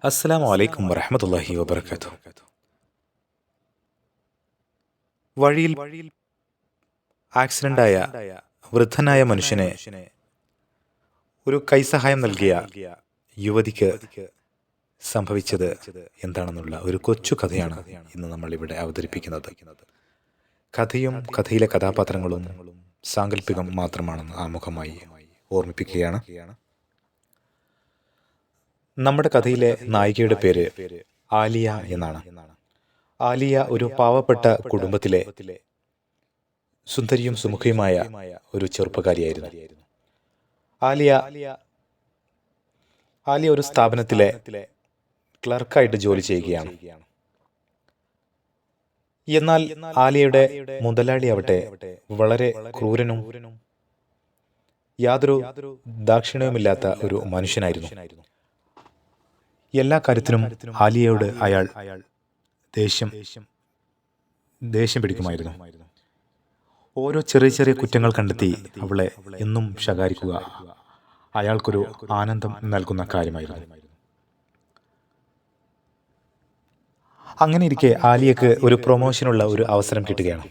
അസ്സലാമു അലൈക്കും വറഹ്മത്തുള്ളാഹി വബറകാതുഹു. വഴിയിൽ ആക്സിഡന്റായ വൃദ്ധനായ മനുഷ്യനെ ഒരു കൈസഹായം നൽകിയ യുവതിക്ക് സംഭവിച്ചത് എന്താണെന്നുള്ള ഒരു കൊച്ചു കഥയാണ് ഇന്ന് നമ്മൾ ഇവിടെ അവതരിപ്പിക്കുന്നത്. കഥയും കഥയിലെ കഥാപാത്രങ്ങളും സാങ്കല്പികം മാത്രമാണെന്ന് ആമുഖമായി ഓർമ്മിപ്പിക്കുകയാണ്. നമ്മുടെ കഥയിലെ നായികയുടെ പേര് ആലിയ എന്നാണ്. ആലിയ ഒരു പാവപ്പെട്ട കുടുംബത്തിലെ സുന്ദരിയും സുമുഖിയുമായ ഒരു ചെറുപ്പക്കാരിയായിരുന്നു. ആലിയ ഒരു സ്ഥാപനത്തിലെ ക്ലർക്കായിട്ട് ജോലി ചെയ്യുകയാണ്. എന്നാൽ ആലിയയുടെ മുതലാളിയാവട്ടെ വളരെ ക്രൂരനും യാതൊരു ദാക്ഷിണ്യവുമില്ലാത്ത ഒരു മനുഷ്യനായിരുന്നു. എല്ലാ കാര്യത്തിനും ആലിയയോട് അയാൾ ദേഷ്യം പിടിക്കുമായിരുന്നു. ഓരോ ചെറിയ ചെറിയ കുറ്റങ്ങൾ കണ്ടെത്തി അവളെ എന്നും ശകാരിക്കുക അയാൾക്കൊരു ആനന്ദം നൽകുന്ന കാര്യമായിരുന്നു. അങ്ങനെ ഇരിക്കെ ആലിയക്ക് ഒരു പ്രൊമോഷനുള്ള ഒരു അവസരം കിട്ടുകയാണ്.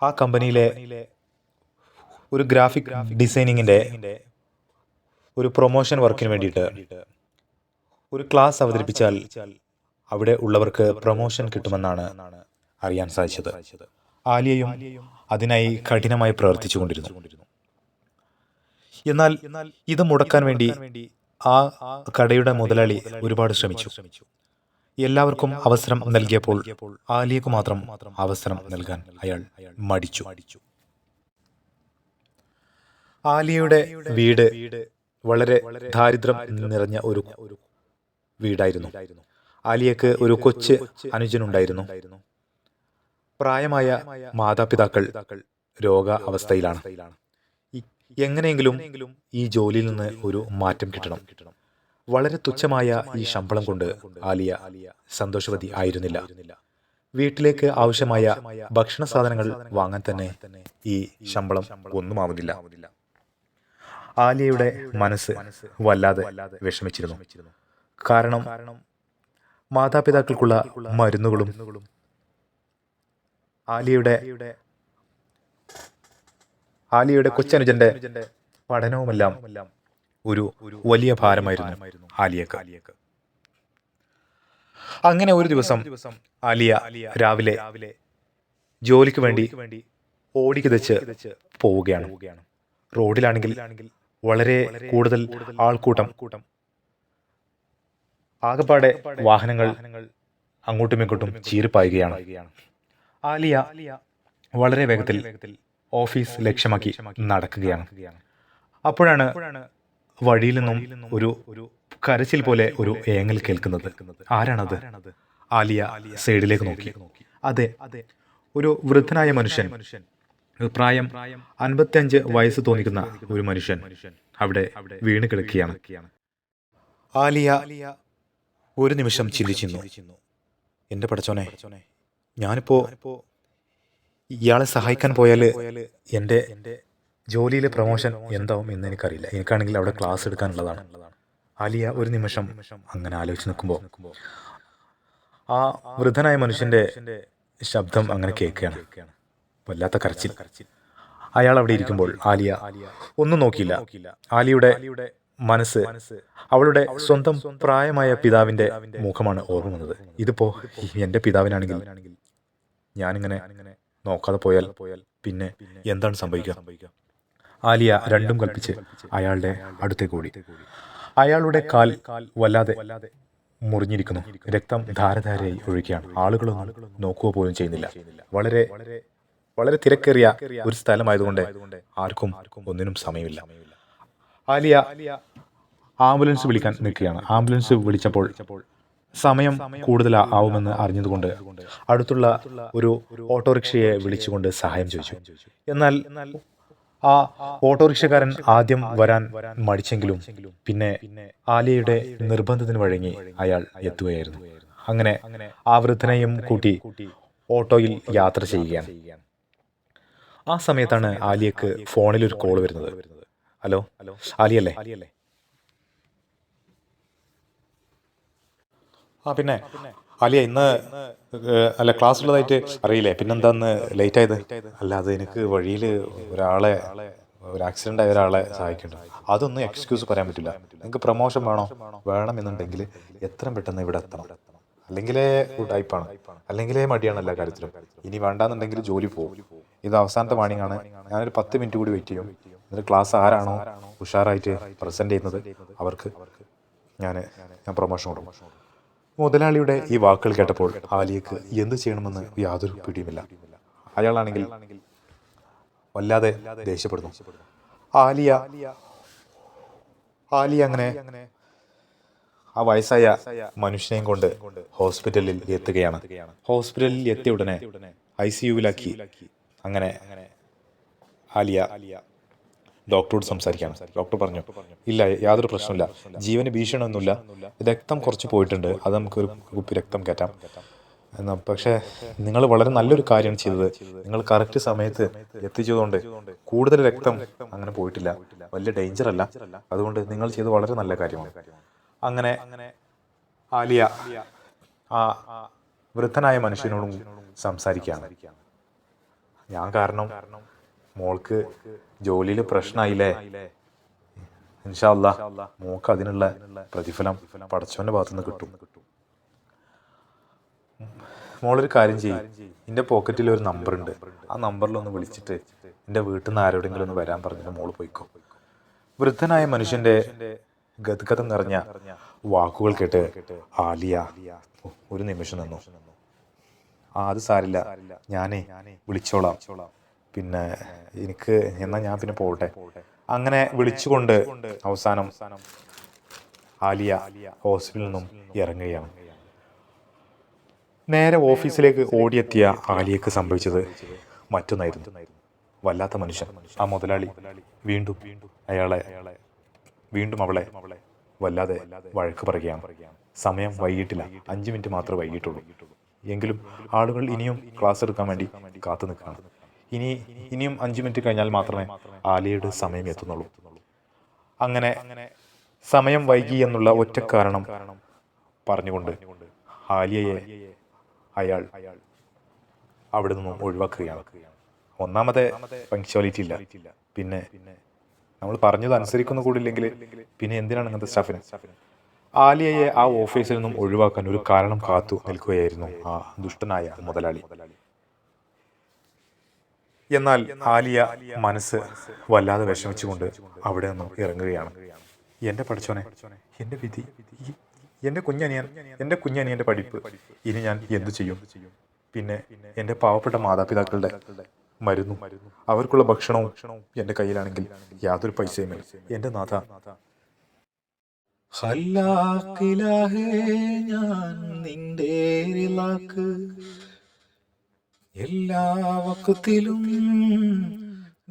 ആ കമ്പനിയിലെ ഒരു ഗ്രാഫിക് ഡിസൈനിങ്ങിന്റെ ഒരു പ്രൊമോഷൻ വർക്കിന് വേണ്ടിയിട്ട് ഒരു ക്ലാസ് അവതരിപ്പിച്ചാൽ അവിടെ ഉള്ളവർക്ക് പ്രൊമോഷൻ കിട്ടുമെന്നാണ് അറിയാൻ സാധിച്ചത്. ആലിയയും അതിനായി കഠിനമായി പ്രവർത്തിച്ചുകൊണ്ടിരുന്നു. എന്നാൽ ഇത് മുടക്കാൻ വേണ്ടി ആ കടയുടെ മുതലാളി ഒരുപാട് ശ്രമിച്ചു. എല്ലാവർക്കും അവസരം നൽകിയപ്പോൾ ആലിയക്ക് മാത്രം അവസരം നൽകാൻ അയാൾ മടിച്ചു. ആലിയയുടെ വീട് വളരെ ദാരിദ്ര്യം നിറഞ്ഞ ഒരു വീടായിരുന്നു. ആലിയക്ക് ഒരു കൊച്ച് അനുജനുണ്ടായിരുന്നു. പ്രായമായ മാതാപിതാക്കൾ രോഗ അവസ്ഥയിലാണ്. എങ്ങനെയെങ്കിലും ഈ ജോലിയിൽ നിന്ന് ഒരു മാറ്റം കിട്ടണം. വളരെ തുച്ഛമായ ഈ ശമ്പളം കൊണ്ട് ആലിയ സന്തോഷവതി ആയിരുന്നില്ല. വീട്ടിലേക്ക് ആവശ്യമായ ഭക്ഷണ സാധനങ്ങൾ വാങ്ങാൻ തന്നെ ഈ ശമ്പളം ഒന്നുമാവുന്നില്ല. ആലിയയുടെ മനസ്സ് വല്ലാതെ വിഷമിച്ചിരുന്നു. കാരണം മാതാപിതാക്കൾക്കുള്ള മരുന്നുകളും ആലിയയുടെ കൊച്ചനുജന്റെ പഠനവുമെല്ലാം ഒരു വലിയ ഭാരമായിരുന്നു ആലിയക്ക്. അങ്ങനെ ഒരു ദിവസം ആലിയ രാവിലെ ജോലിക്ക് വേണ്ടി ഓടിക്കിതച്ച് പോവുകയാണ്. റോഡിലാണെങ്കിൽ വളരെ കൂടുതൽ ആൾക്കൂട്ടം. ആകപ്പാടെ വാഹനങ്ങൾ അങ്ങോട്ടും ഇങ്ങോട്ടും ചീറിപ്പായുകയാണ്. ആലിയ വളരെ വേഗത്തിൽ ഓഫീസ് ലക്ഷ്യമാക്കി നടക്കുകയാണ്. അപ്പോഴാണ് വഴിയിൽ നിന്നും ഒരു കരച്ചിൽ പോലെ ഒരു ഏങ്ങൽ കേൾക്കുന്നത്. ആരാണത്? ആലിയ സൈഡിലേക്ക് നോക്കി. അതെ, ഒരു വൃദ്ധനായ മനുഷ്യൻ, പ്രായം 55 വയസ്സ് തോന്നിക്കുന്ന ഒരു മനുഷ്യൻ അവിടെ വീണ് കിടക്കുകയാണ്. ആലിയ ഒരു നിമിഷം ചിന്തിച്ചിരുന്നു. എന്റെ പടച്ചോനെ, ഞാനിപ്പോ ഇയാളെ സഹായിക്കാൻ പോയാല് എൻ്റെ ജോലിയിലെ പ്രൊമോഷൻ എന്താവും എന്ന് എനിക്കറിയില്ല. എനിക്കാണെങ്കിൽ അവിടെ ക്ലാസ് എടുക്കാനുള്ളതാണ്. ആലിയ ഒരു നിമിഷം അങ്ങനെ ആലോചിച്ച് നിൽക്കുമ്പോൾ ആ വൃദ്ധനായ മനുഷ്യന്റെ ശബ്ദം അങ്ങനെ കേൾക്കുകയാണ്. വല്ലാത്ത കരച്ചിൽ. അയാൾ അവിടെ ഇരിക്കുമ്പോൾ ആലിയ ഒന്നും നോക്കിയില്ല. ആലിയുടെ മനസ്സ് അവളുടെ സ്വന്തം പ്രായമായ പിതാവിന്റെ മുഖമാണ് ഓർമ്മ വന്നത്. ഇതിപ്പോ എന്റെ പിതാവിനാണെങ്കിൽ ഞാനിങ്ങനെ നോക്കാതെ പോയാൽ പിന്നെ എന്താണ് സംഭവിക്കുക? ആലിയ രണ്ടും കൽപ്പിച്ച് അയാളുടെ അടുത്തേക്ക് ഓടി. അയാളുടെ കാൽ വല്ലാതെ മുറിഞ്ഞിരിക്കുന്നു. രക്തം ധാരധാരയായി ഒഴുകിയാണ്. ആളുകളൊന്നും നോക്കുക പോലും ചെയ്യുന്നില്ല. വളരെ വളരെ തിരക്കേറിയ ഒരു സ്ഥലമായതുകൊണ്ട് ആർക്കും ഒന്നിനും സമയമില്ല. ആലിയ ആംബുലൻസ് വിളിക്കാൻ നിൽക്കുകയാണ്. ആംബുലൻസ് വിളിച്ചപ്പോൾ സമയം കൂടുതൽ ആവുമെന്ന് അറിഞ്ഞതുകൊണ്ട് അടുത്തുള്ള ഒരു ഓട്ടോറിക്ഷയെ വിളിച്ചുകൊണ്ട് സഹായം ചോദിച്ചു. എന്നാൽ ആ ഓട്ടോറിക്ഷക്കാരൻ ആദ്യം വരാൻ മടിച്ചെങ്കിലും പിന്നെ ആലിയയുടെ നിർബന്ധത്തിന് വഴങ്ങി അയാൾ എത്തുകയായിരുന്നു. അങ്ങനെ ആ വൃദ്ധനെയും കൂട്ടി ഓട്ടോയിൽ യാത്ര ചെയ്യുകയാണ്. ആ സമയത്താണ് ആലിയക്ക് ഫോണിൽ ഒരു കോൾ വരുന്നത്. ഹലോ, ആലിയല്ലേ? പിന്നെ ആലിയ ഇന്ന് അല്ല ക്ലാസ് ഉള്ളതായിട്ട് അറിയില്ലേ, പിന്നെന്താന്ന് ലേറ്റ് ആയത്? അല്ല, അത് എനിക്ക് വഴിയിൽ ഒരു ആക്സിഡൻ്റ് ആയ ഒരാളെ സഹായിക്കുന്നുണ്ട്. അതൊന്നും എക്സ്ക്യൂസ് പറയാൻ പറ്റില്ല. നിങ്ങൾക്ക് പ്രൊമോഷൻ വേണമെന്നുണ്ടെങ്കിൽ എത്രയും പെട്ടെന്ന് ഇവിടെ എത്തണം. അല്ലെങ്കിലേ ടൈപ്പാണ്, അല്ലെങ്കിലേ മടിയാണ് എല്ലാ കാര്യത്തിലും. ഇനി വേണ്ടാന്നുണ്ടെങ്കിൽ ജോലി പോകും. ഇത് അവസാനത്തെ വാണിംഗ് ആണ്. ഞാനൊരു 10 മിനിറ്റ് കൂടി വെയിറ്റ് ചെയ്യും. എന്നിട്ട് ക്ലാസ് ആരാണോ ഉഷാറായിട്ട് പ്രസൻറ്റ് ചെയ്യുന്നത് അവർക്ക് ഞാൻ പ്രൊമോഷൻ കൊടുക്കും. മുതലാളിയുടെ ഈ വാക്കുകൾ കേട്ടപ്പോൾ ആലിയക്ക് എന്ത് ചെയ്യണമെന്ന് യാതൊരു പിടിയുമില്ല. അയാളാണെങ്കിൽ വല്ലാതെ ദേഷ്യപ്പെടുന്നു. ആലിയ അങ്ങനെ ആ വയസ്സായ മനുഷ്യനെയും കൊണ്ട് ഹോസ്പിറ്റലിൽ എത്തുകയാണ്. ഹോസ്പിറ്റലിൽ എത്തിയ ഉടനെ ICUവിലാക്കി. അങ്ങനെ ആലിയ ഡോക്ടറോട് സംസാരിക്കുകയാണ്. ഡോക്ടർ പറഞ്ഞു, ഇല്ല, യാതൊരു പ്രശ്നമില്ല, ജീവന് ഭീഷണിയൊന്നുമില്ല, രക്തം കുറച്ച് പോയിട്ടുണ്ട്, അത് നമുക്കൊരു കുപ്പി രക്തം കയറ്റാം. പക്ഷേ നിങ്ങൾ വളരെ നല്ലൊരു കാര്യമാണ് ചെയ്തത്. നിങ്ങൾ കറക്റ്റ് സമയത്ത് എത്തിച്ചതുകൊണ്ട് കൂടുതൽ രക്തം അങ്ങനെ പോയിട്ടില്ല, വലിയ ഡേഞ്ചർ അല്ല. അതുകൊണ്ട് നിങ്ങൾ ചെയ്ത് വളരെ നല്ല കാര്യമാണ്. അങ്ങനെ ആലിയ ആ വൃദ്ധനായ മനുഷ്യനോടും സംസാരിക്കുകയാണ്. ഞാൻ കാരണം മോൾക്ക് ജോലിയിൽ പ്രശ്നമായില്ലേ, ഇൻഷാ അല്ലാഹ് മോൾക്ക് അതിനുള്ള പ്രതിഫലം പടച്ചവൻ്റെ ഭാഗത്തുനിന്ന് കിട്ടും. മോളൊരു കാര്യം ചെയ്യും, എൻ്റെ പോക്കറ്റിൽ ഒരു നമ്പറുണ്ട്, ആ നമ്പറിലൊന്ന് വിളിച്ചിട്ട് എൻ്റെ വീട്ടിൽ നിന്ന് ആരോടെങ്കിലും ഒന്ന് വരാൻ പറഞ്ഞിട്ട് മോള് പോയിക്കോ. വൃദ്ധനായ മനുഷ്യൻ്റെ ഗദ്ഗതം നിറഞ്ഞ വാക്കുകൾ കേട്ട് ആലിയ ഒരു നിമിഷം നിന്നു. അത് സാരില്ല, ഞാനേ വിളിച്ചോളാം, പിന്നെ എനിക്ക് എന്നാൽ ഞാൻ പിന്നെ പോട്ടെ. അങ്ങനെ വിളിച്ചുകൊണ്ട് അവസാനം ആലിയ ഹോസ്പിറ്റലിൽ നിന്നും ഇറങ്ങുകയാണ്. നേരെ ഓഫീസിലേക്ക് ഓടിയെത്തിയ ആലിയക്ക് സംഭവിച്ചത് മറ്റൊന്നായിരുന്നു. വല്ലാത്ത മനുഷ്യൻ, ആ മുതലാളി വീണ്ടും അവളെ വല്ലാതെ വഴക്ക് പറയുകയാണ്. സമയം വൈകിട്ടില്ല, 5 മിനിറ്റ് മാത്രമേ വൈകിട്ടുള്ളൂ. എങ്കിലും ആളുകൾ ഇനിയും ക്ലാസ് എടുക്കാൻ വേണ്ടി കാത്തു നിൽക്കുകയാണ്. ഇനിയും 5 മിനിറ്റ് കഴിഞ്ഞാൽ മാത്രമേ ആലിയയുടെ സമയം എത്തുന്നുള്ളൂ. അങ്ങനെ സമയം വൈകി എന്നുള്ള ഒറ്റ കാരണം പറഞ്ഞുകൊണ്ട് ആലിയയെ അയാൾ അവിടെ നിന്നും ഒഴിവാക്കുകയാണ്. ഒന്നാമത്തെ പങ്ക്ച്വാലിറ്റി ഇല്ല, പിന്നെ നമ്മൾ പറഞ്ഞത് അനുസരിക്കുന്ന കൂടില്ലെങ്കിൽ പിന്നെ എന്തിനാണ് ഇങ്ങനത്തെ സ്റ്റാഫിന്? ആലിയയെ ആ ഓഫീസിൽ നിന്നും ഒഴിവാക്കാൻ ഒരു കാരണം കാത്തു നിൽക്കുകയായിരുന്നു ആ ദുഷ്ടനായ മുതലാളി. എന്നാൽ ആലിയ മനസ്സ് വല്ലാതെ വിഷമിച്ചുകൊണ്ട് അവിടെ നിന്നും ഇറങ്ങുകയാണ്. എൻ്റെ പഠിച്ചോനെ, എൻ്റെ വിധി, എൻ്റെ കുഞ്ഞനിയൻ്റെ പഠിപ്പ്, ഇനി ഞാൻ എന്തു ചെയ്യും? പിന്നെ എൻ്റെ പാവപ്പെട്ട മാതാപിതാക്കളുടെ മരുന്നും അവർക്കുള്ള ഭക്ഷണവും എൻ്റെ കയ്യിലാണെങ്കിൽ യാതൊരു പൈസയുമില്ല. എൻ്റെ നാഥ, ഞാൻ നിന്റെ എല്ലാ വക്കത്തിലും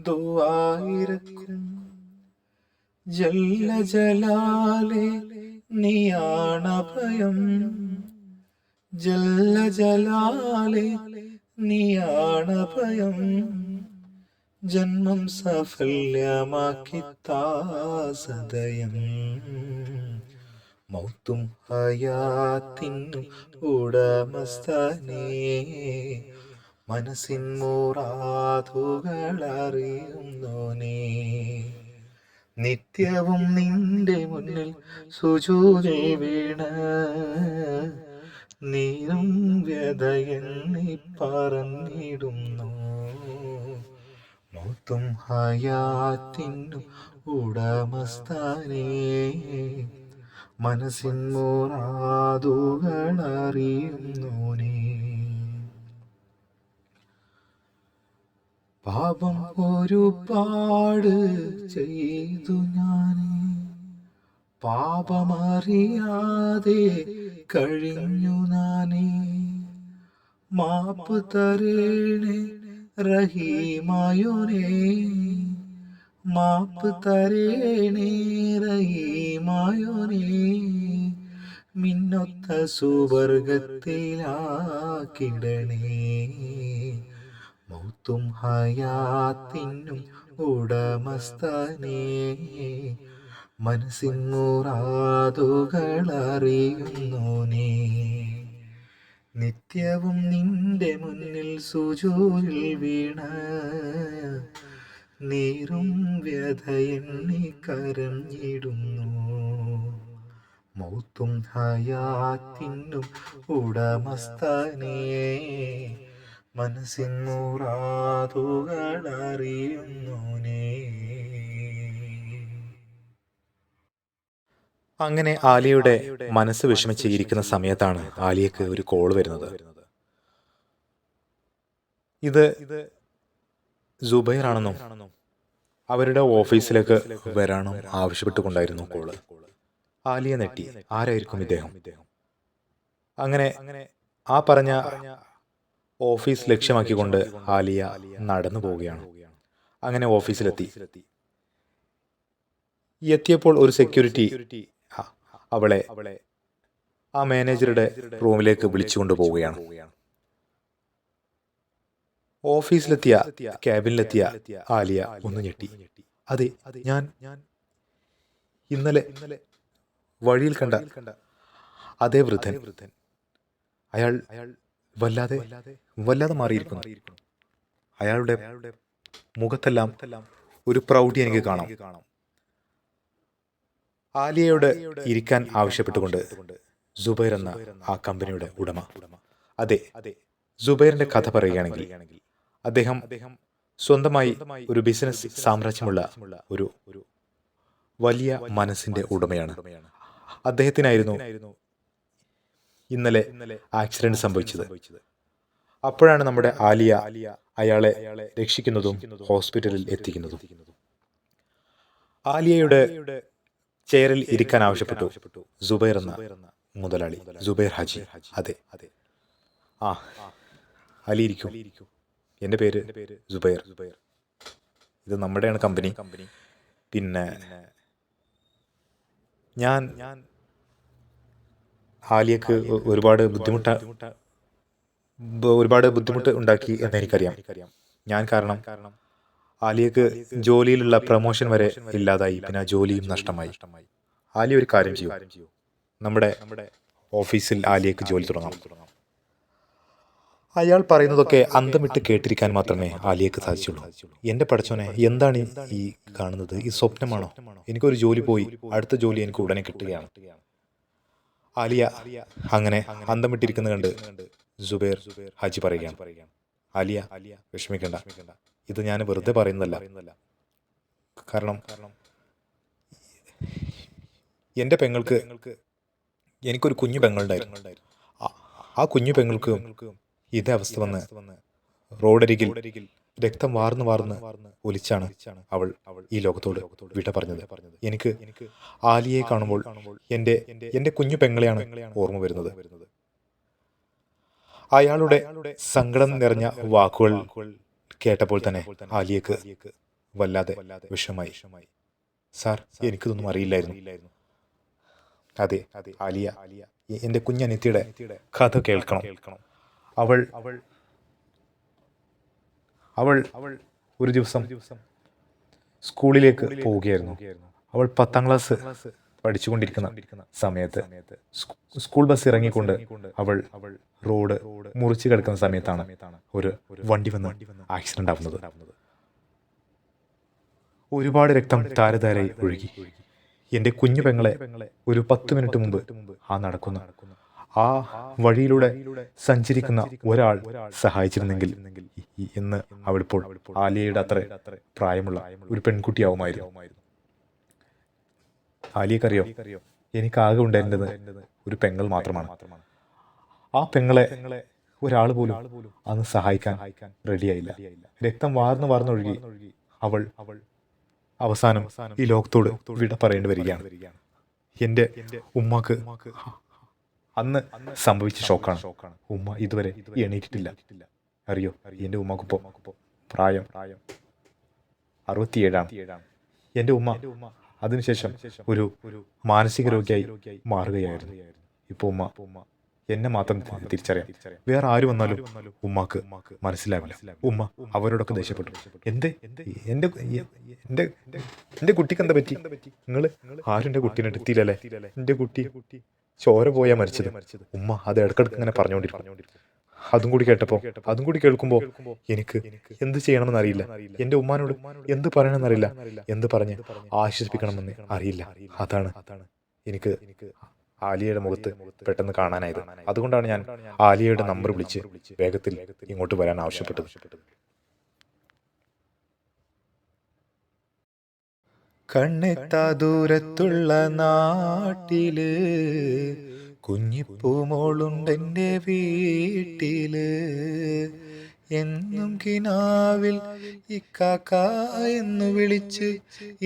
ദുആയിരക്കും ജല്ല ജലാലേ നീയാണഭയം, ജല്ല ജലാലേ നീയാണഭയം, ജന്മം സഫല്യമാക്കി സദയം, മൗത്തും ഹയാത്തിനും ഉടമസ്ഥനേ, മനസ്സിൻ മുറാദുകളറിയുന്നോനേ, നിത്യവും നിന്റെ മുന്നിൽ സുജൂദിൽ വീണ് നീരും വ്യതയെന്നി പറഞ്ഞിടുന്നു, മൗത്തും ഹയാത്തിനും ഉടമസ്ഥനേ, മനസ്സിൻ മുറാദുകളറിയുന്നോനേ. പാപം ഒരുപാട് ചെയ്തു ഞാനേ, പാപമറിയാതെ കഴിഞ്ഞു ഞാനേ, മാപ്പ് തരേണേ റഹീമായോനേ, മാപ്പ് തരേണേ റഹീമായോനേ, മിന്നൊത്ത സുവർഗത്തിലാക്കിടണേ, മൗത്തും ഹയാത്തിനും ഉടമസ്ഥനേ, മനസ്സിൻ മുറാദുകളറിയുന്നു നീ, നിത്യവും നിന്റെ മുന്നിൽ സുജൂദിൽ വീണ നീറും വ്യഥയെണ്ണി കരഞ്ഞിടുന്നു. മൗത്തും ഹയാത്തിനും ഉടമസ്ഥനേ, മനസ്സിൻ മുറാദുകളറിയുന്നു നീ. അങ്ങനെ ആലിയയുടെ മനസ്സ് വിഷമിച്ച് ഇരിക്കുന്ന സമയത്താണ് ആലിയക്ക് ഒരു കോൾ വരുന്നത്. ഇത് സുബൈർ ആണെന്നും അവരുടെ ഓഫീസിലേക്ക് വരാനും ആവശ്യപ്പെട്ടുകൊണ്ടായിരുന്നു കോള്. ആലിയ നെട്ടി. ആരായിരിക്കും ഇദ്ദേഹം? അങ്ങനെ ആ പറഞ്ഞ ഓഫീസ് ലക്ഷ്യമാക്കിക്കൊണ്ട് ആലിയ നടന്നു പോവുകയാണ്. അങ്ങനെ ഓഫീസിലെത്തി. എത്തിയപ്പോൾ ഒരു സെക്യൂരിറ്റി അവളെ ആ മാനേജറുടെ റൂമിലേക്ക് വിളിച്ചുകൊണ്ട് പോവുകയാണ്. ഓഫീസിലെത്തിയ ക്യാബിനിലെത്തിയ ആലിയ ഒന്ന് ഞെട്ടി. അതെ, ഞാൻ ഇന്നലെ വഴിയിൽ കണ്ട അതേ വൃദ്ധൻ. അയാൾ വല്ലാതെ മാറിയിരിക്കുന്നു. അയാളുടെ മുഖത്തെല്ലാം ഒരു പ്രൗഢി എനിക്ക് കാണാം. ആലിയയോട് ഇരിക്കാൻ ആവശ്യപ്പെട്ടുകൊണ്ട് സുബൈർ എന്ന ആ കമ്പനിയുടെ ഉടമ, അതെ, സുബൈറിന്റെ കഥ പറയുകയാണെങ്കിൽ അദ്ദേഹം സ്വന്തമായി ഒരു ബിസിനസ് സാമ്രാജ്യമുള്ള ഒരു വലിയ മനസ്സിന്റെ ഉടമയാണ്. അദ്ദേഹത്തിനായിരുന്നു ഇന്നലെ ആക്സിഡന്റ് സംഭവിച്ചത്. അപ്പോഴാണ് നമ്മുടെ ആലിയ അയാളെ രക്ഷിക്കുന്നതും ഹോസ്പിറ്റലിൽ എത്തിക്കുന്നതും. ആലിയയുടെ ചെയറിൽ ഇരിക്കാൻ ആവശ്യപ്പെട്ടു സുബൈർ എന്ന മുതലാളി, സുബൈർ ഹാജി. അതെ, ആ അലി ഇരിക്കൂ. എൻ്റെ പേര് സുബൈർ. ഇത് നമ്മുടെയാണ് കമ്പനി. പിന്നെ ഞാൻ ആലിയക്ക് ഒരുപാട് ബുദ്ധിമുട്ട് ഉണ്ടാക്കി എന്നെനിക്കറിയാം. ഞാൻ കാരണം ആലിയക്ക് ജോലിയിലുള്ള പ്രമോഷൻ വരെ ഇല്ലാതായി. പിന്നെ ആ ജോലിയും നഷ്ടമായി. ആലിയ ഒരു കാര്യം ചെയ്യൂ, നമ്മുടെ ഓഫീസിൽ ആലിയക്ക് ജോലി തുടങ്ങാം. അയാൾ പറയുന്നതൊക്കെ അന്തമിട്ട് കേട്ടിരിക്കാൻ മാത്രമേ ആലിയക്ക് സാധിച്ചുള്ളൂ. എൻ്റെ പടച്ചോനെ, എന്താണ് ഈ കാണുന്നത്? ഈ സ്വപ്നമാണോ? എനിക്കൊരു ജോലി പോയി, അടുത്ത ജോലി എനിക്ക് ഉടനെ കിട്ടുകയാണ്. ആലിയ അങ്ങനെ അന്തമിട്ടിരിക്കുന്ന കണ്ട് സുബൈർ ഹാജി പറയുകയാണ്, ആലിയ വിഷമിക്കണ്ട, ഇത് ഞാൻ വെറുതെ പറയുന്നതല്ല. കാരണം എൻ്റെ പെങ്ങൾക്ക്, എനിക്കൊരു കുഞ്ഞു പെങ്ങളുണ്ടായിരുന്നു. ആ കുഞ്ഞു പെങ്ങൾക്ക് ഇതേ അവസ്ഥ വന്ന് റോഡരികിൽ രക്തം വാർന്ന് ഒലിച്ചാണ് അവൾ ഈ ലോകത്തോട് വിട പറഞ്ഞത്. എനിക്ക് ആലിയയെ കാണുമ്പോൾ എൻ്റെ കുഞ്ഞു പെങ്ങളെയാണ് ഓർമ്മ വരുന്നത്. അയാളുടെ സങ്കടം നിറഞ്ഞ വാക്കുകൾ കേട്ടപ്പോൾ തന്നെ ആലിയക്ക് വല്ലാതെ വിഷമായി. സാർ, എനിക്കിതൊന്നും അറിയില്ലായിരുന്നു. അതെ ആലിയ, എൻ്റെ കുഞ്ഞനിയത്തിയുടെ കഥ കേൾക്കണം. അവൾ ഒരു ദിവസം സ്കൂളിലേക്ക് പോവുകയായിരുന്നു. അവൾ 10ാം ക്ലാസ് പഠിച്ചുകൊണ്ടിരിക്കുന്ന സമയത്ത് സ്കൂൾ ബസ് ഇറങ്ങിക്കൊണ്ട് അവൾ റോഡ് മുറിച്ച് കിടക്കുന്ന സമയത്താണ് ഒരു വണ്ടി വന്ന് ആക്സിഡന്റ് ആവുന്നത്. ഒരുപാട് രക്തം താരതാരായി ഒഴുകി. എൻ്റെ കുഞ്ഞു പെങ്ങളെ ഒരു 10 മിനിറ്റ് മുമ്പ് ആ വഴിയിലൂടെ സഞ്ചരിക്കുന്ന ഒരാൾ സഹായിച്ചിരുന്നെങ്കിൽ ഇന്ന് അവളിപ്പോൾ ആലിയയുടെ അത്ര പ്രായമുള്ള ഒരു പെൺകുട്ടിയാവുമായിരുന്നു. ആലിയക്കറിയോ, എനിക്കാകെ ഉണ്ടായിരുന്നത് ഒരു പെങ്ങൾ മാത്രമാണ്. ആ പെങ്ങളെ ഒരാൾ പോലും അന്ന് സഹായിക്കാൻ റെഡിയായില്ല. രക്തം വാർന്നൊഴുകി അവൾ അവസാനം ഈ ലോകത്തോട് വിട പറയേണ്ടി വരികയാണ്. എൻ്റെ ഉമ്മാക്ക് അന്ന് സംഭവിച്ച ഷോക്കാണ്. ഉമ്മ ഇതുവരെ എണീറ്റിട്ടില്ല. അറിയോ, എൻ്റെ ഉമ്മക്കിപ്പോ പ്രായം 67 ആണ്. എൻ്റെ ഉമ്മ അതിനുശേഷം ഒരു മാനസിക രോഗിയായി മാറുകയായിരുന്നു. ഇപ്പോൾ ഉമ്മ എന്നെ മാത്രം തിരിച്ചറിയാം. വേറെ ആര് വന്നാലും ഉമ്മാക്ക് മനസ്സിലാവില്ല. ഉമ്മ അവരോടൊക്കെ ദേഷ്യപ്പെട്ടു. എന്തേ എൻ്റെ എൻ്റെ എൻ്റെ കുട്ടിക്ക് എന്താ പറ്റി? നിങ്ങൾ ആരും എൻ്റെ കുട്ടീനെ എടുത്തില്ലല്ലേ? എൻ്റെ കുട്ടി ചോര പോയാ മരിച്ചത്. ഉമ്മ അത് ഇടക്കിടക്ക് ഇങ്ങനെ പറഞ്ഞുകൊണ്ടിരിക്കും. അതും കൂടി കേൾക്കുമ്പോൾ എനിക്ക് എന്ത് ചെയ്യണമെന്ന് അറിയില്ല. എൻ്റെ ഉമ്മാനോട് എന്ത് പറയണമെന്നറിയില്ല. എന്ത് പറഞ്ഞ് ആശ്വസിപ്പിക്കണമെന്ന് അറിയില്ല. അതാണ് എനിക്ക് ആലിയയുടെ മുഖത്ത് പെട്ടെന്ന് കാണാനായത്. അതുകൊണ്ടാണ് ഞാൻ ആലിയയുടെ നമ്പർ വിളിച്ച് വേഗത്തിൽ ഇങ്ങോട്ട് വരാൻ ആവശ്യപ്പെട്ടത്. കണ്ണെത്താ ദൂരത്തുള്ള നാട്ടില് കുഞ്ഞിപ്പൂമോളുണ്ടെൻ്റെ വീട്ടില്. എന്നും കിനാവിൽ ഇക്കാക്ക എന്ന് വിളിച്ച്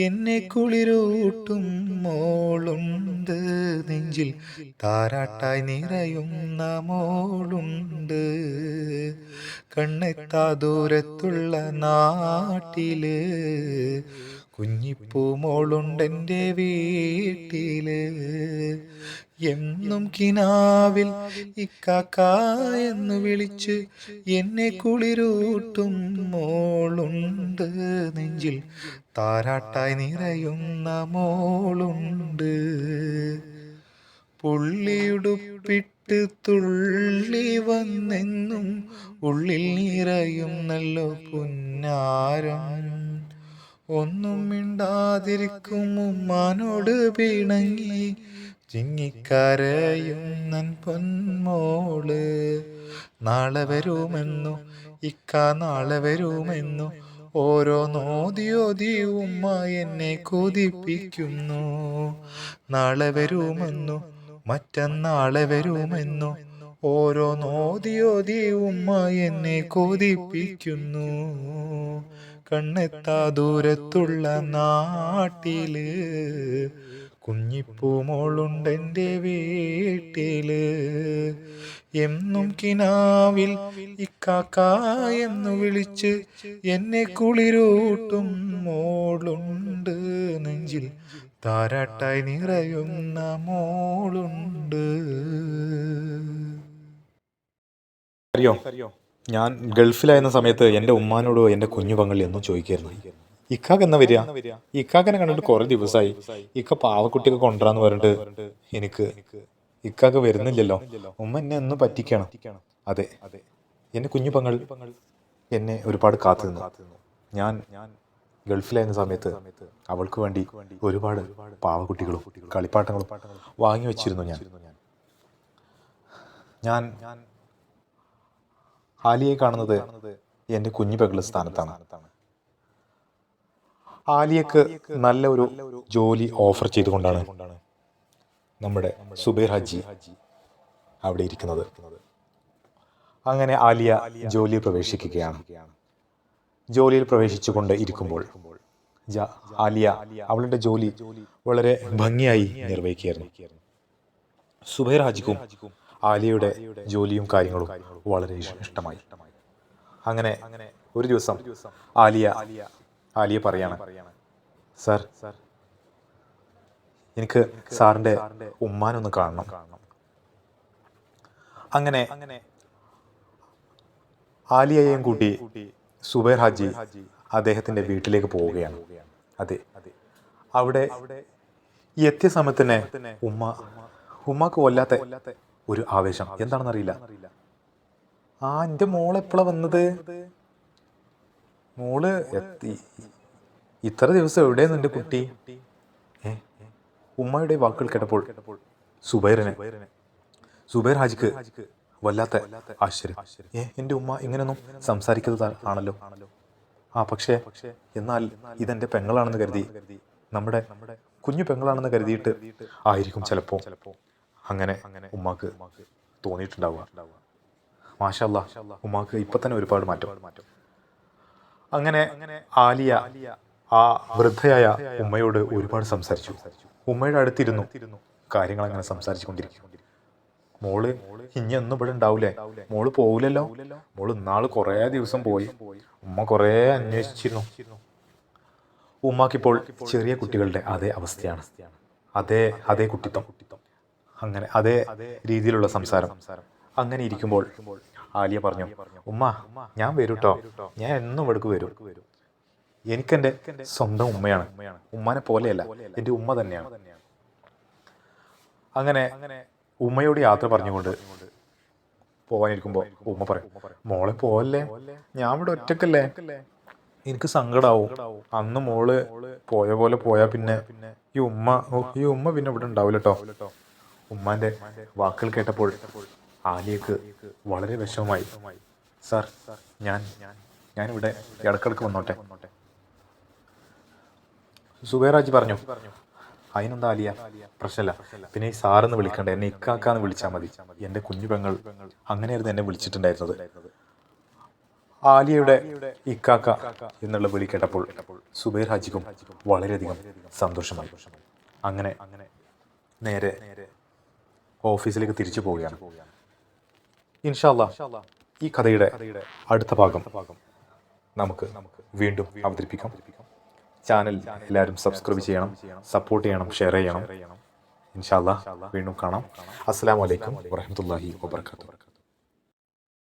എന്നെ കുളിരൂട്ടും മോളുണ്ട്. നെഞ്ചിൽ താരാട്ടായി നിറയുന്ന മോളുണ്ട്. കണ്ണെത്താ ദൂരത്തുള്ള നാട്ടില് കുഞ്ഞിപ്പൂമോളുണ്ടെൻ്റെ വീട്ടില്. എന്നും കിനാവിൽ ഇക്കാക്ക എന്ന് വിളിച്ച് എന്നെ കുളിരൂട്ടും മോളുണ്ട്. നെഞ്ചിൽ താരാട്ടായി നിറയുന്ന മോളുണ്ട്. പുള്ളിയുടുപ്പിട്ട് തുള്ളി വന്നെന്നും ഉള്ളിൽ നിറയുന്നല്ലോ പുന്നാരം. ഒന്നും മിണ്ടാതിരിക്കും ഉമ്മാനോട് പിണങ്ങി ചിങ്ങിക്കരയും നൻ പൊന്മോള്. നാളെ വരുമെന്നു ഇക്ക നാളെ വരുമെന്നു ഓരോ നോദിയോതി ഉമ്മ എന്നെ കൊതിപ്പിക്കുന്നു. നാളെ വരുമെന്നു മറ്റന്നാളെ വരുമെന്നു ഓരോ നോദിയോതി ഉമ്മ എന്നെ കൊതിപ്പിക്കുന്നു. കണ്ണെത്താ ദൂരത്തുള്ള നാട്ടില് കുഞ്ഞിപ്പൂമോളുണ്ടെൻ്റെ വീട്ടില്. എന്നും കിനാവിൽ ഇക്കാക്ക എന്ന് വിളിച്ച് എന്നെ കുളിരൂട്ടും മോളുണ്ട്. നെഞ്ചിൽ താരാട്ടായി നിറയുന്ന മോളുണ്ട്. അറിയോ, ഞാൻ ഗൾഫിലായിരുന്ന സമയത്ത് എൻ്റെ ഉമ്മാനോട് എൻ്റെ കുഞ്ഞു പങ്കളി എന്നും ചോദിക്കായിരുന്നു, ഇക്കാക്ക് എന്നാ വരിക? ഇക്കാക്കനെ കണ്ടിട്ട് കുറെ ദിവസമായി, ഇക്ക പാവക്കുട്ടിയൊക്കെ കൊണ്ടുവരാന്ന് പറഞ്ഞിട്ട് എനിക്ക് ഇക്കാക്ക് വരുന്നില്ലല്ലോ, ഉമ്മ എന്നെ ഒന്ന് പറ്റിക്കണം. അതെ, എൻ്റെ കുഞ്ഞു പങ്ങൾ എന്നെ ഒരുപാട് കാത്തു നിന്നു. ഞാൻ ഗൾഫിലായിരുന്ന സമയത്ത് അവൾക്ക് വേണ്ടി ഒരുപാട് പാവക്കുട്ടികളും കളിപ്പാട്ടങ്ങളും വാങ്ങി വെച്ചിരുന്നു. ഞാൻ ആലിയെ കാണുന്നത് എൻ്റെ കുഞ്ഞു പകളുടെ സ്ഥാനത്താണ്. ആലിയക്ക് നല്ല ഒരു ജോലി ഓഫർ ചെയ്തുകൊണ്ടാണ് നമ്മുടെ സുബൈർ ഹാജി അവിടെ ഇരിക്കുന്നത്. അങ്ങനെ ആലിയ ജോലിയിൽ പ്രവേശിക്കുകയാണ്. ജോലിയിൽ പ്രവേശിച്ചുകൊണ്ട് ഇരിക്കുമ്പോൾ ആലിയ അവളുടെ ജോലി വളരെ ഭംഗിയായി നിർവഹിക്കുകയായിരുന്നു. സുബൈർ ഹാജിക്കും ആലിയയുടെ ജോലിയും കാര്യങ്ങളും വളരെ ഇഷ്ടമായി. അങ്ങനെ ഒരു ദിവസം ആലിയ പറയാണ്, സാർ, എനിക്ക് സാറിൻ്റെ ഉമ്മാനൊന്ന് കാണണം. അങ്ങനെ ആലിയയെയും കൂട്ടി സുബൈർ ഹാജി അദ്ദേഹത്തിൻ്റെ വീട്ടിലേക്ക് പോവുകയാണ്. അതെ, അവിടെ എത്തിയ സമയത്ത് തന്നെ ഉമ്മാക്ക് വല്ലാത്ത ഒരു ആവേശം, എന്താണെന്നറിയില്ല. എൻ്റെ മോളെപ്പോഴാണ് വന്നത്? മോള് എത്തി, ഇത്ര ദിവസം എവിടെയായിരുന്നു എൻ്റെ കുട്ടി? ഉമ്മയുടെ വാക്കുകൾ കേട്ടപ്പോൾ സുബൈർ ഹാജിക്ക് വല്ലാത്ത ആശ്ചര്യം. എൻ്റെ ഉമ്മ ഇങ്ങനെയൊന്നും സംസാരിക്കുന്നത് ആണല്ലോ. പക്ഷേ എന്നാൽ ഇതെൻ്റെ പെങ്ങളാണെന്ന് കരുതി, നമ്മുടെ കുഞ്ഞു പെങ്ങളാണെന്ന് കരുതിയിട്ട് ആയിരിക്കും ചിലപ്പോൾ അങ്ങനെ ഉമ്മാക്ക് തോന്നിയിട്ടുണ്ടാവുക. മാഷാ അല്ലാഹ്, ഉമ്മാക്ക് ഇപ്പം തന്നെ ഒരുപാട് മാറ്റം. അങ്ങനെ ആലിയ ആ വൃദ്ധയായ ഉമ്മയോട് ഒരുപാട് സംസാരിച്ചു. ഉമ്മയുടെ അടുത്തിരുന്നു കാര്യങ്ങൾ അങ്ങനെ സംസാരിച്ചു കൊണ്ടിരിക്കും. മോള് ഇനി ഒന്നും ഇവിടെ ഉണ്ടാവൂലേ? മോള് പോവില്ലല്ലോ? മോള് ഇന്നാള് കുറേ ദിവസം പോയി, ഉമ്മ കുറേ അന്വേഷിച്ചിരുന്നു. ഉമ്മാക്കിപ്പോൾ ചെറിയ കുട്ടികളുടെ അതേ അവസ്ഥയാണ്, അതേ കുട്ടിത്തം. അങ്ങനെ അതേ രീതിയിലുള്ള സംസാരം. അങ്ങനെ ഇരിക്കുമ്പോൾ ആലിയ പറഞ്ഞു, ഉമ്മ ഞാൻ വരും കേട്ടോ, ഞാൻ എന്നും ഇവിടേക്ക് വരും. എനിക്കെൻ്റെ സ്വന്തം ഉമ്മയാണ്, ഉമ്മാനെ പോലെയല്ല, എൻ്റെ ഉമ്മ തന്നെയാണ്. അങ്ങനെ ഉമ്മയോട് യാത്ര പറഞ്ഞുകൊണ്ട് പോകാനിരിക്കുമ്പോൾ ഉമ്മ പറയും, മോളെ പോവല്ലേ, ഞാൻ ഇവിടെ ഒറ്റക്കല്ലേ, എനിക്ക് സങ്കടാവും. അന്ന് മോള് പോയ പോലെ പോയാൽ പിന്നെ ഈ ഉമ്മ പിന്നെ ഇവിടെ ഉണ്ടാവില്ല കേട്ടോ. ഉമ്മാന്റെ വാക്കുകൾ കേട്ടപ്പോൾ ആലിയക്ക് വളരെ വിഷമമായി. സാർ, ഞാനിവിടെ ഇടക്കിടക്ക് വന്നോട്ടെ. സുബൈറാജി പറഞ്ഞു, അതിനെന്താ ആലിയ, പ്രശ്നമില്ല. പിന്നെ ഈ സാറെന്ന് വിളിക്കണ്ട, എന്നെ ഇക്കാക്കാന്ന് വിളിച്ചാൽ മതി. എൻ്റെ കുഞ്ഞു പെങ്ങൾ അങ്ങനെയായിരുന്നു എന്നെ വിളിച്ചിട്ടുണ്ടായിരുന്നത്. ആലിയയുടെ ഇക്കാക്ക എന്നുള്ള വിളി കേട്ടപ്പോൾ സുബൈർ ഹാജിക്കും വളരെയധികം സന്തോഷമായി. അങ്ങനെ നേരെ ഓഫീസിലേക്ക് തിരിച്ചു പോവുകയാണ്. ഇൻഷാ അല്ലാഹ് ഈ കഥയുടെ അടുത്ത ഭാഗം നമുക്ക് വീണ്ടും അവതരിപ്പിക്കാം. ചാനൽ എല്ലാവരും സബ്സ്ക്രൈബ് ചെയ്യണം, സപ്പോർട്ട് ചെയ്യണം, ഷെയർ ചെയ്യണം. ഇൻഷാ അല്ലാഹ് വീണ്ടും കാണാം. അസ്സലാമു അലൈക്കും വറഹ്മത്തുള്ളാഹി വബറകാതുഹു.